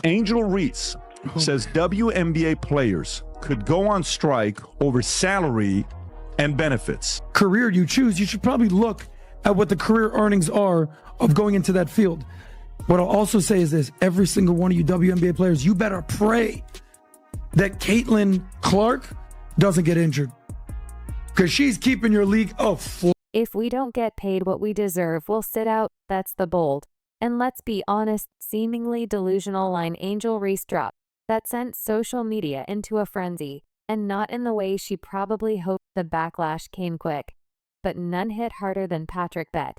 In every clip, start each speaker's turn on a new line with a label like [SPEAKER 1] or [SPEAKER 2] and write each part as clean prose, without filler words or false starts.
[SPEAKER 1] Angel Reese says WNBA players could go on strike over salary and benefits.
[SPEAKER 2] Career you choose, you should probably look at what the career earnings are of going into that field. What I'll also say is this: every single one of you WNBA players, you better pray that Caitlyn Clark doesn't get injured, because she's keeping your league afloat.
[SPEAKER 3] If we don't get paid what we deserve, we'll sit out. That's the bold, and let's be honest, seemingly delusional line Angel Reese dropped that sent social media into a frenzy, and not in the way she probably hoped. The backlash came quick, but none hit harder than Patrick Bet.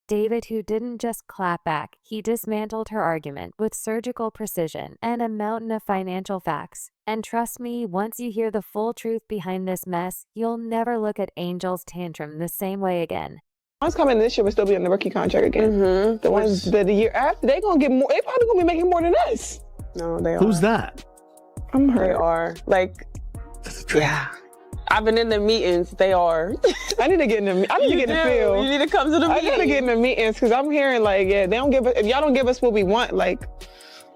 [SPEAKER 3] David, who didn't just clap back, he dismantled her argument with surgical precision and a mountain of financial facts. And trust me, once you hear the full truth behind this mess, you'll never look at Angel's tantrum the same way again.
[SPEAKER 4] The ones coming this year will still be on the rookie contract again. Mm-hmm. The ones that the year after, they're gonna get more. They probably gonna be making more than us.
[SPEAKER 5] No, they are.
[SPEAKER 1] Who's that?
[SPEAKER 4] I'm hurt.
[SPEAKER 5] They are. Yeah. I've been in the meetings. They are.
[SPEAKER 4] I need to get in the. I need to get in the field.
[SPEAKER 5] You need to come to the meetings.
[SPEAKER 4] I gotta get in the meetings because I'm hearing they don't give us. If y'all don't give us what we want,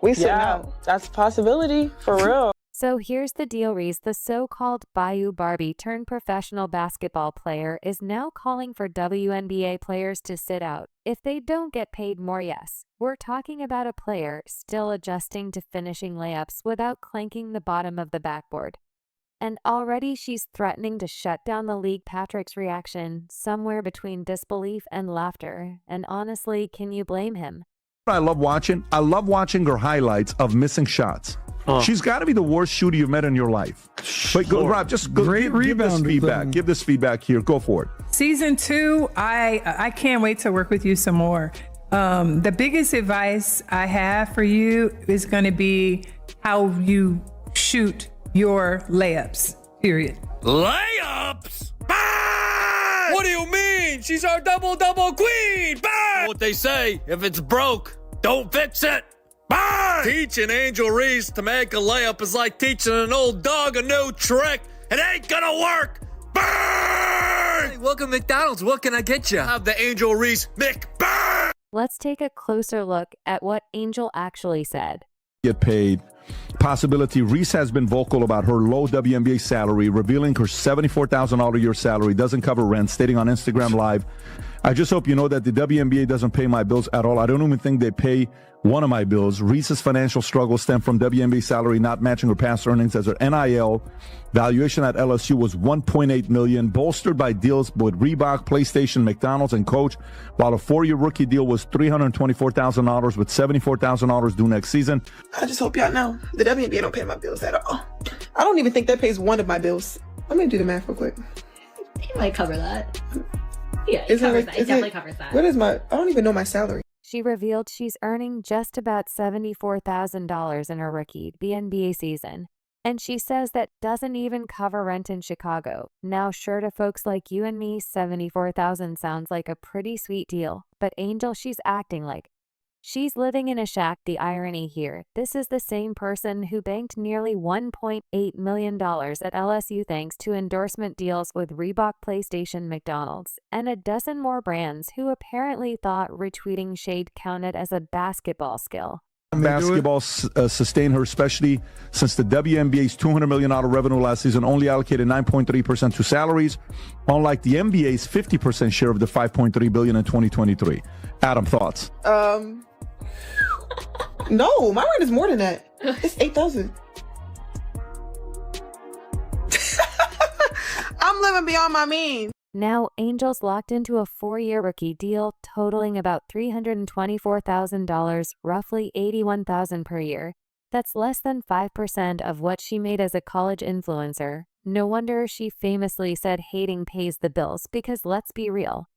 [SPEAKER 4] we sitting out.
[SPEAKER 5] That's a possibility for real.
[SPEAKER 3] So here's the deal, Reese. The so-called Bayou Barbie turned professional basketball player is now calling for WNBA players to sit out if they don't get paid more. Yes, we're talking about a player still adjusting to finishing layups without clanking the bottom of the backboard. And already she's threatening to shut down the league. Patrick's reaction, somewhere between disbelief and laughter. And honestly, can you blame him?
[SPEAKER 1] I love watching her highlights of missing shots. She's got to be the worst shooter you've met in your life. But go, Rob, just go. Give this feedback. Give this feedback here. Go for it.
[SPEAKER 6] Season 2, I can't wait to work with you some more. The biggest advice I have for you is going to be how you shoot your layups, period.
[SPEAKER 7] Layups? Bang! What do you mean? She's our double-double queen! Bang! What they say, if it's broke, don't fix it. Bang! Teaching Angel Reese to make a layup is like teaching an old dog a new trick. It ain't gonna work. Bang! Hey, welcome to McDonald's. What can I get you? Have the Angel Reese McBang!
[SPEAKER 3] Let's take a closer look at what Angel actually said.
[SPEAKER 1] Get paid. Possibility. Reese has been vocal about her low WNBA salary, revealing her $74,000 a year salary doesn't cover rent, stating on Instagram Live, "I just hope you know that the WNBA doesn't pay my bills at all. I don't even think they pay one of my bills. Reese's financial struggles stem from WNBA salary not matching her past earnings, as her NIL valuation at LSU was $1.8 million, bolstered by deals with Reebok, PlayStation, McDonald's, and Coach, while a 4-year rookie deal was $324,000 with $74,000 due next season."
[SPEAKER 4] I just hope y'all know the WNBA don't pay my bills at all. I don't even think that pays one of my bills. I'm gonna do the math real quick.
[SPEAKER 8] He might cover that. Yeah, it definitely covers that.
[SPEAKER 4] What is I don't even know my salary.
[SPEAKER 3] She revealed she's earning just about $74,000 in her rookie NBA season. And she says that doesn't even cover rent in Chicago. Now, sure, to folks like you and me, $74,000 sounds like a pretty sweet deal. But Angel, she's acting like she's living in a shack. The irony here, this is the same person who banked nearly $1.8 million at LSU thanks to endorsement deals with Reebok, PlayStation, McDonald's, and a dozen more brands who apparently thought retweeting shade counted as a basketball skill.
[SPEAKER 1] Basketball sustained her, especially since the WNBA's $200 million revenue last season only allocated 9.3% to salaries, unlike the NBA's 50% share of the $5.3 billion in 2023. Adam, thoughts?
[SPEAKER 4] No, my rent is more than that. It's $8,000. I'm living beyond my means.
[SPEAKER 3] Now, Angel's locked into a 4-year rookie deal totaling about $324,000, roughly $81,000 per year. That's less than 5% of what she made as a college influencer. No wonder she famously said hating pays the bills, because let's be real,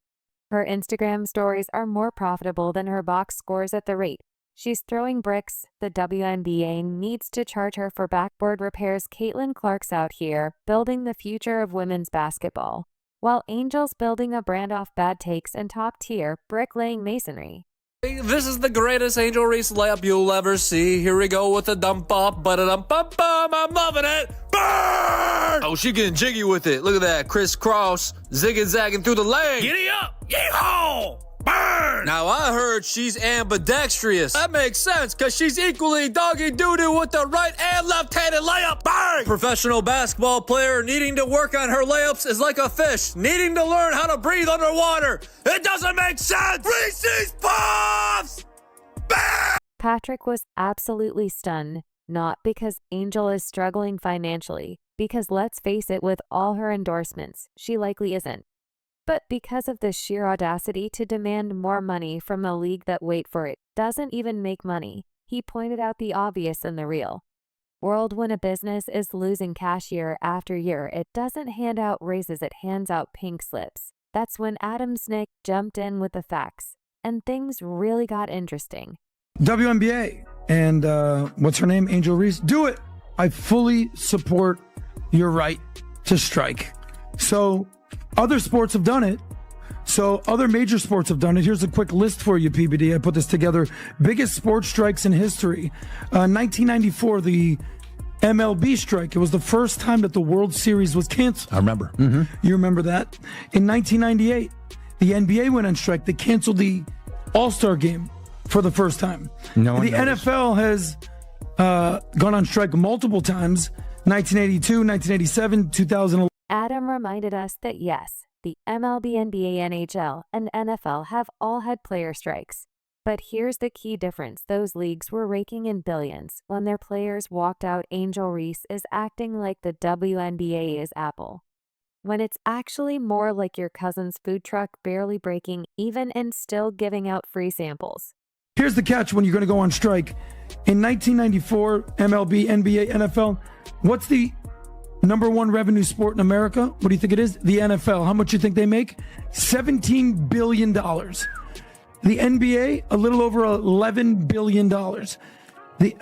[SPEAKER 3] her Instagram stories are more profitable than her box scores at the rate she's throwing bricks. The WNBA needs to charge her for backboard repairs. Caitlyn Clark's out here building the future of women's basketball, while Angel's building a brand off bad takes and top-tier bricklaying masonry.
[SPEAKER 7] This is the greatest Angel Reese layup you'll ever see. Here we go with the dump off, ba-da-dum-bum-bum. I'm loving it. Burn! Oh, she getting jiggy with it. Look at that, crisscross, zigging zagging through the lane. Giddy up, yeehaw! Burn! Now, I heard she's ambidextrous. That makes sense, because she's equally doggy doo-doo with the right and left-handed layup. Bang! Professional basketball player needing to work on her layups is like a fish needing to learn how to breathe underwater. It doesn't make sense! Reese's Puffs! Bang!
[SPEAKER 3] Patrick was absolutely stunned, not because Angel is struggling financially, because let's face it, with all her endorsements, she likely isn't, but because of the sheer audacity to demand more money from a league that, wait for it, doesn't even make money. He pointed out the obvious and the real. World, when a business is losing cash year after year, it doesn't hand out raises, it hands out pink slips. That's when Adam Snick jumped in with the facts, and things really got interesting.
[SPEAKER 2] WNBA and what's her name? Angel Reese. Do it. I fully support your right to strike. So other sports have done it. So other major sports have done it. Here's a quick list for you, PBD. I put this together. Biggest sports strikes in history. 1994, the MLB strike. It was the first time that the World Series was canceled.
[SPEAKER 1] I remember.
[SPEAKER 2] You remember that? In 1998, the NBA went on strike. They canceled the All-Star game for the first time.
[SPEAKER 1] No one
[SPEAKER 2] the
[SPEAKER 1] knows.
[SPEAKER 2] NFL has gone on strike multiple times. 1982, 1987, 2011.
[SPEAKER 3] Adam reminded us that yes, the MLB, NBA, NHL, and NFL have all had player strikes. But here's the key difference. Those leagues were raking in billions. When their players walked out, Angel Reese is acting like the WNBA is Apple, when it's actually more like your cousin's food truck, barely breaking even and still giving out free samples.
[SPEAKER 2] Here's the catch when you're going to go on strike. In 1994, MLB, NBA, NFL, what's the number one revenue sport in America? What do you think it is? The NFL. How much do you think they make? $17 billion. The NBA, a little over $11 billion. The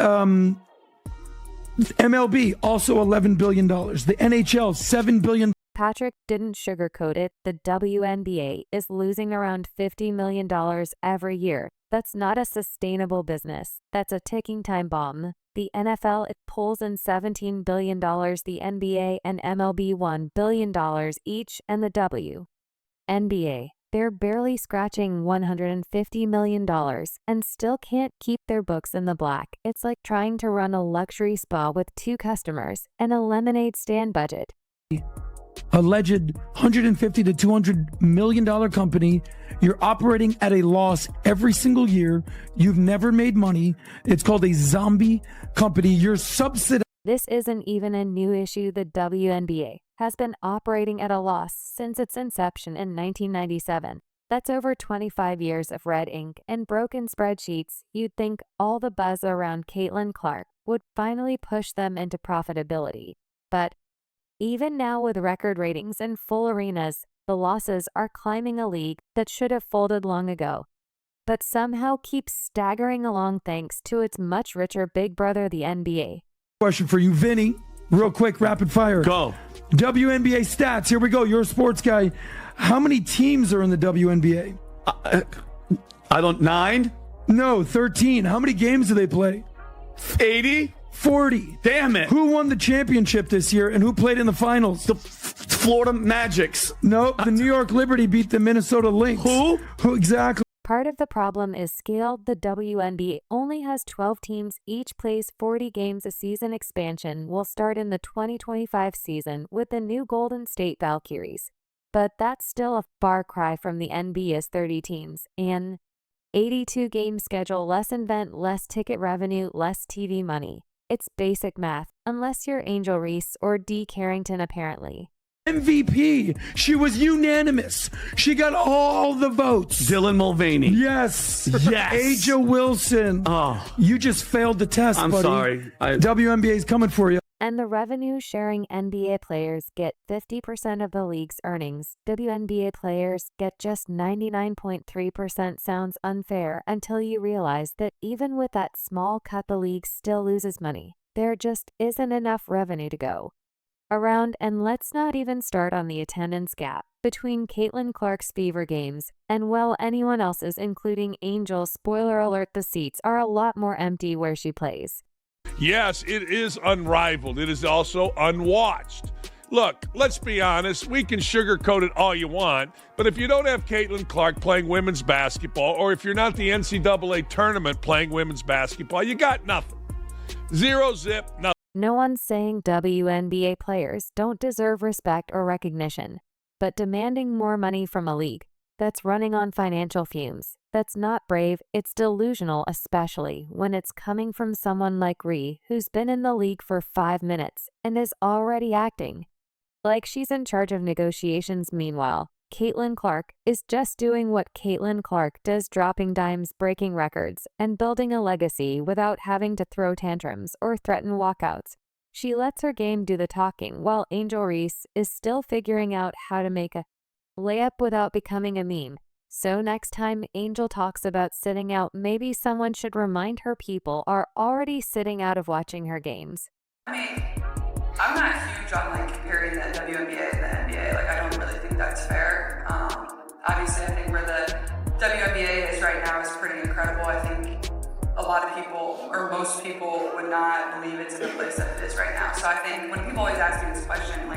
[SPEAKER 2] MLB, also $11 billion. The NHL, $7 billion.
[SPEAKER 3] Patrick didn't sugarcoat it. The WNBA is losing around $50 million every year. That's not a sustainable business. That's a ticking time bomb. The NFL, it pulls in $17 billion. The NBA and MLB $1 billion each, and the WNBA, they're barely scratching $150 million and still can't keep their books in the black. It's like trying to run a luxury spa with 2 customers and a lemonade stand budget.
[SPEAKER 2] Alleged $150 to $200 million company. You're operating at a loss every single year. You've never made money. It's called a zombie company. You're subsidized.
[SPEAKER 3] This isn't even a new issue. The WNBA has been operating at a loss since its inception in 1997. That's over 25 years of red ink and broken spreadsheets. You'd think all the buzz around Caitlyn Clark would finally push them into profitability. But even now, with record ratings and full arenas, the losses are climbing a league that should have folded long ago, but somehow keeps staggering along thanks to its much richer big brother, the NBA.
[SPEAKER 2] Question for you, Vinny. Real quick, rapid fire.
[SPEAKER 9] Go.
[SPEAKER 2] WNBA stats. Here we go. You're a sports guy. How many teams are in the WNBA?
[SPEAKER 9] I don't, 9?
[SPEAKER 2] No, 13. How many games do they play?
[SPEAKER 9] 80?
[SPEAKER 2] 40.
[SPEAKER 9] Damn it.
[SPEAKER 2] Who won the championship this year and who played in the finals?
[SPEAKER 9] The Florida Magics.
[SPEAKER 2] No, the New York Liberty beat the Minnesota Lynx.
[SPEAKER 9] Who?
[SPEAKER 2] Who exactly?
[SPEAKER 3] Part of the problem is scale. The WNBA only has 12 teams, each plays 40 games a season. Expansion will start in the 2025 season with the new Golden State Valkyries. But that's still a far cry from the NBA's 30 teams. An 82-game schedule, less event, less ticket revenue, less TV money. It's basic math, unless you're Angel Reese or Dee Carrington, apparently.
[SPEAKER 2] MVP. She was unanimous. She got all the votes.
[SPEAKER 9] Dylan Mulvaney.
[SPEAKER 2] Yes.
[SPEAKER 9] Yes.
[SPEAKER 2] Aja Wilson.
[SPEAKER 9] Oh.
[SPEAKER 2] You just failed the test,
[SPEAKER 9] I'm
[SPEAKER 2] buddy.
[SPEAKER 9] sorry.
[SPEAKER 2] WNBA is coming for you.
[SPEAKER 3] And the revenue-sharing NBA players get 50% of the league's earnings. WNBA players get just 99.3%. Sounds unfair until you realize that even with that small cut, the league still loses money. There just isn't enough revenue to go around, and let's not even start on the attendance gap between Caitlyn Clark's Fever games and, well, anyone else's, including Angel. Spoiler alert, the seats are a lot more empty where she plays.
[SPEAKER 10] Yes, it is unrivaled. It is also unwatched. Look, let's be honest. We can sugarcoat it all you want, but if you don't have Caitlyn Clark playing women's basketball, or if you're not the NCAA tournament playing women's basketball, you got nothing. Zero zip, nothing.
[SPEAKER 3] No one's saying WNBA players don't deserve respect or recognition, but demanding more money from a league that's running on financial fumes, that's not brave, it's delusional, especially when it's coming from someone like Reese, who's been in the league for 5 minutes and is already acting like she's in charge of negotiations. Meanwhile, Caitlyn Clark is just doing what Caitlyn Clark does, dropping dimes, breaking records, and building a legacy without having to throw tantrums or threaten walkouts. She lets her game do the talking, while Angel Reese is still figuring out how to make a layup without becoming a meme. So next time Angel talks about sitting out, maybe someone should remind her people are already sitting out of watching her games.
[SPEAKER 11] I mean, I'm not huge on comparing the WNBA and the NBA. I don't really think that's fair. Obviously, I think where the WNBA is right now is pretty incredible. I think a lot of people, or most people, would not believe it's in the place that it is right now. So I think when people always ask me this question,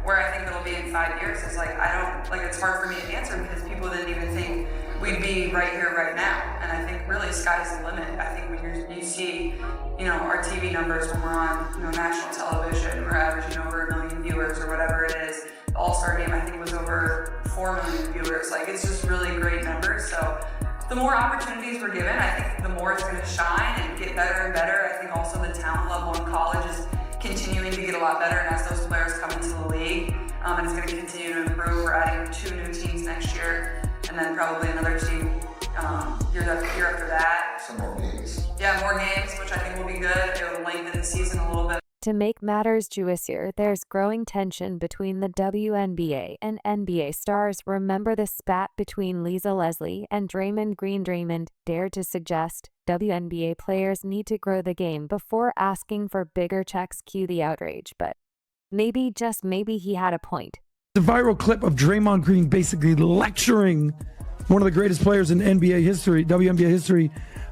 [SPEAKER 11] where I think it'll be in 5 years, is it's hard for me to answer because people didn't even think we'd be right here, right now. And I think really sky's the limit. I think when you see, our TV numbers when we're on, national television, we're averaging over 1 million viewers or whatever it is. The All-Star game, I think, was over 4 million viewers. It's just really great numbers. So the more opportunities we're given, I think the more it's going to shine and get better and better. I think also the talent level in college is continuing to get a lot better, and as those players come into the league, and it's going to continue to improve. We're adding 2 new teams next year, and then probably another team year after that.
[SPEAKER 12] Some more games.
[SPEAKER 11] Yeah, more games, which I think will be good. It'll lengthen the season a little bit.
[SPEAKER 3] To make matters juicier, there's growing tension between the WNBA and NBA stars. Remember the spat between Lisa Leslie and Draymond Green? Draymond dared to suggest WNBA players need to grow the game before asking for bigger checks. Cue the outrage, but maybe, just maybe, he had a point.
[SPEAKER 2] The viral clip of Draymond Green basically lecturing one of the greatest players in NBA history, WNBA history.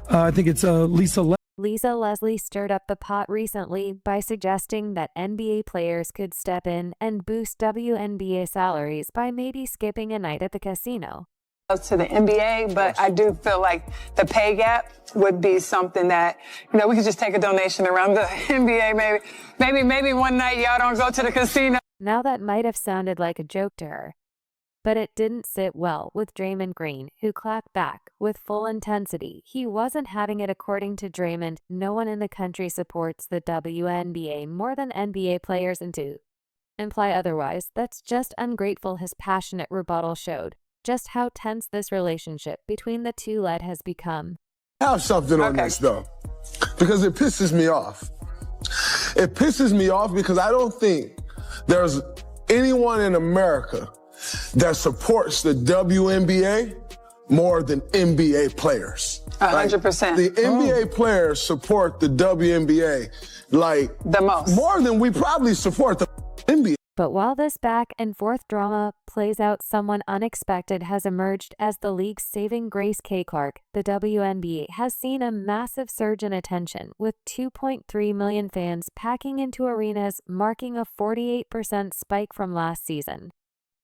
[SPEAKER 2] I think it's
[SPEAKER 3] Lisa Leslie stirred up the pot recently by suggesting that NBA players could step in and boost WNBA salaries by maybe skipping a night at the casino.
[SPEAKER 4] To the NBA, but I do feel like the pay gap would be something that, we could just take a donation around the NBA. Maybe one night y'all don't go to the casino.
[SPEAKER 3] Now that might have sounded like a joke to her, but it didn't sit well with Draymond Green, who clapped back with full intensity. He wasn't having it. According to Draymond, no one in the country supports the WNBA more than NBA players, and to imply otherwise, that's just ungrateful. His passionate rebuttal showed just how tense this relationship between the two lead has become.
[SPEAKER 12] I have something on this, though, because it pisses me off. It pisses me off because I don't think there's anyone in America that supports the WNBA more than NBA players.
[SPEAKER 4] 100%.
[SPEAKER 12] The NBA players support the WNBA
[SPEAKER 4] the most.
[SPEAKER 12] More than we probably support the NBA.
[SPEAKER 3] But while this back and forth drama plays out, someone unexpected has emerged as the league's saving grace. Caitlyn Clark. The WNBA has seen a massive surge in attention, with 2.3 million fans packing into arenas, marking a 48% spike from last season.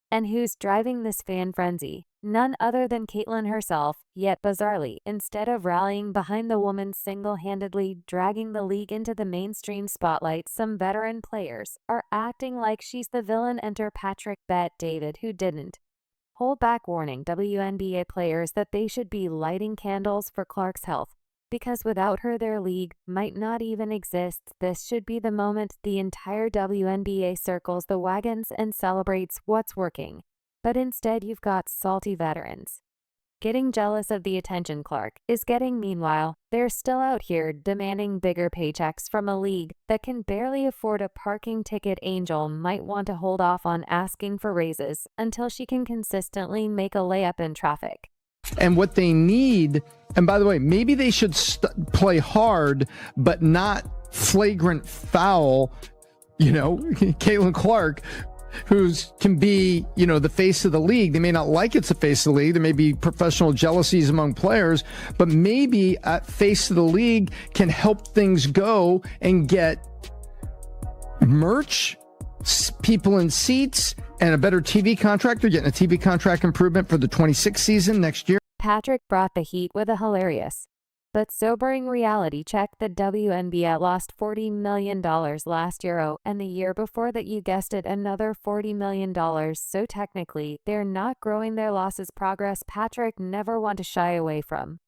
[SPEAKER 3] And who's driving this fan frenzy? None other than Caitlyn herself, yet bizarrely, instead of rallying behind the woman single-handedly dragging the league into the mainstream spotlight, some veteran players are acting like she's the villain. Enter Patrick Bet-David, who didn't hold back, warning WNBA players that they should be lighting candles for Clark's health, because without her their league might not even exist. This should be the moment the entire WNBA circles the wagons and celebrates what's working. But instead you've got salty veterans getting jealous of the attention Clark is getting. Meanwhile, they're still out here demanding bigger paychecks from a league that can barely afford a parking ticket. Angel might want to hold off on asking for raises until she can consistently make a layup in traffic.
[SPEAKER 13] And what they need, and by the way, maybe they should play hard, but not flagrant foul. Caitlyn Clark, can be, the face of the league. They may not like it's the face of the league. There may be professional jealousies among players, but maybe at face of the league can help things go and get merch people in seats and a better TV contract. They're getting a TV contract improvement for the 26th season next year.
[SPEAKER 3] Patrick brought the heat with a hilarious but sobering reality check. The WNBA lost $40 million last year, and the year before that, you guessed it, another $40 million. So technically, they're not growing their losses. Progress Patrick never want to shy away from.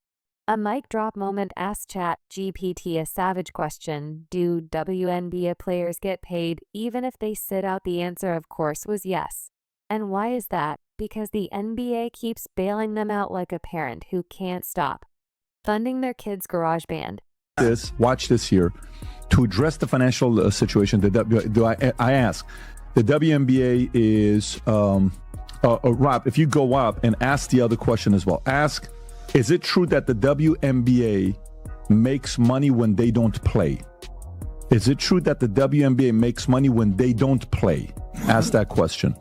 [SPEAKER 3] A mic drop moment. Asked Chat GPT a savage question. Do WNBA players get paid even if they sit out? The answer, of course, was yes. And why is that? Because the NBA keeps bailing them out like a parent who can't stop funding their kids' garage band.
[SPEAKER 1] Watch this here. To address the financial situation, I ask, the WNBA is, Rob, if you go up and ask the other question as well, ask, is it true that the WNBA makes money when they don't play? Is it true that the WNBA makes money when they don't play? Ask that question.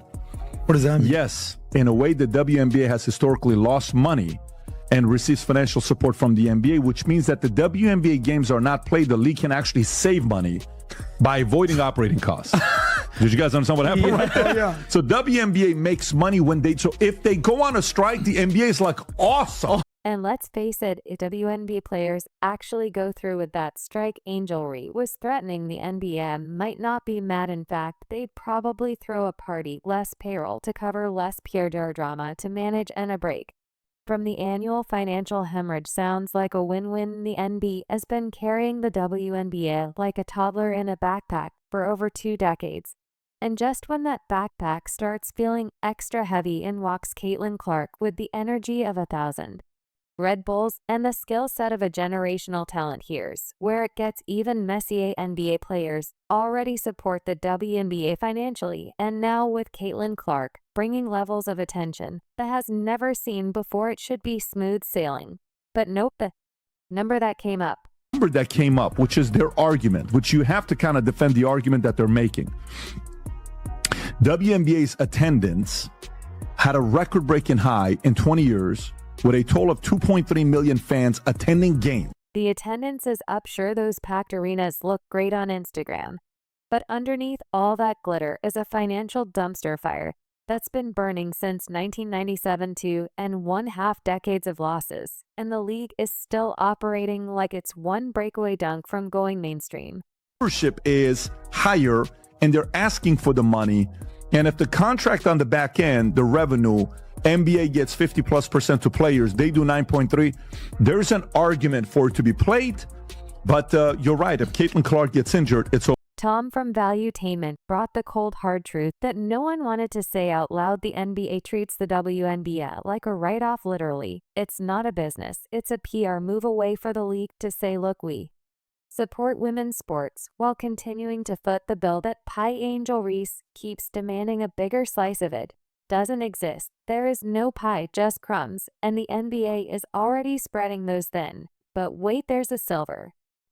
[SPEAKER 2] What does that mean?
[SPEAKER 1] Yes. In a way, the WNBA has historically lost money and receives financial support from the NBA, which means that the WNBA games are not played. The league can actually save money by avoiding operating costs. Did you guys understand what happened right there?
[SPEAKER 2] Yeah.
[SPEAKER 1] So WNBA makes money when so if they go on a strike, the NBA is like, awesome.
[SPEAKER 3] And let's face it, if WNBA players actually go through with that strike, Angel Reese was threatening the NBA might not be mad. In fact, they'd probably throw a party, less payroll to cover, less PR drama to manage, and a break from the annual financial hemorrhage. Sounds like a win-win. The NBA has been carrying the WNBA like a toddler in a backpack for over 2 decades. And just when that backpack starts feeling extra heavy, in walks Caitlyn Clark with the energy of 1,000 Red Bulls and the skill set of a generational talent. Here's where it gets even messier. NBA players already support the WNBA financially, and now with Caitlyn Clark bringing levels of attention that has never seen before, it should be smooth sailing. But nope, the number that came up,
[SPEAKER 1] which is their argument, which you have to kind of defend the argument that they're making. WNBA's attendance had a record-breaking high in 20 years, with a total of 2.3 million fans attending games.
[SPEAKER 3] The attendance is up. Sure, those packed arenas look great on Instagram, but underneath all that glitter is a financial dumpster fire that's been burning since 1997. 2.5 decades of losses, and the league is still operating like it's one breakaway dunk from going mainstream.
[SPEAKER 1] Membership is higher, and they're asking for the money. And if the contract on the back end, the revenue, NBA gets 50+% to players, they do 9.3. There's an argument for it to be played, but you're right. If Caitlyn Clark gets injured, it's over.
[SPEAKER 3] Tom from Valuetainment brought the cold hard truth that no one wanted to say out loud. The NBA treats the WNBA like a write-off. Literally, it's not a business, it's a PR move away for the league to say, look, we support women's sports, while continuing to foot the bill that Pie Angel Reese keeps demanding a bigger slice of it. Doesn't exist. There is no pie, just crumbs, and the NBA is already spreading those thin. But wait, there's a silver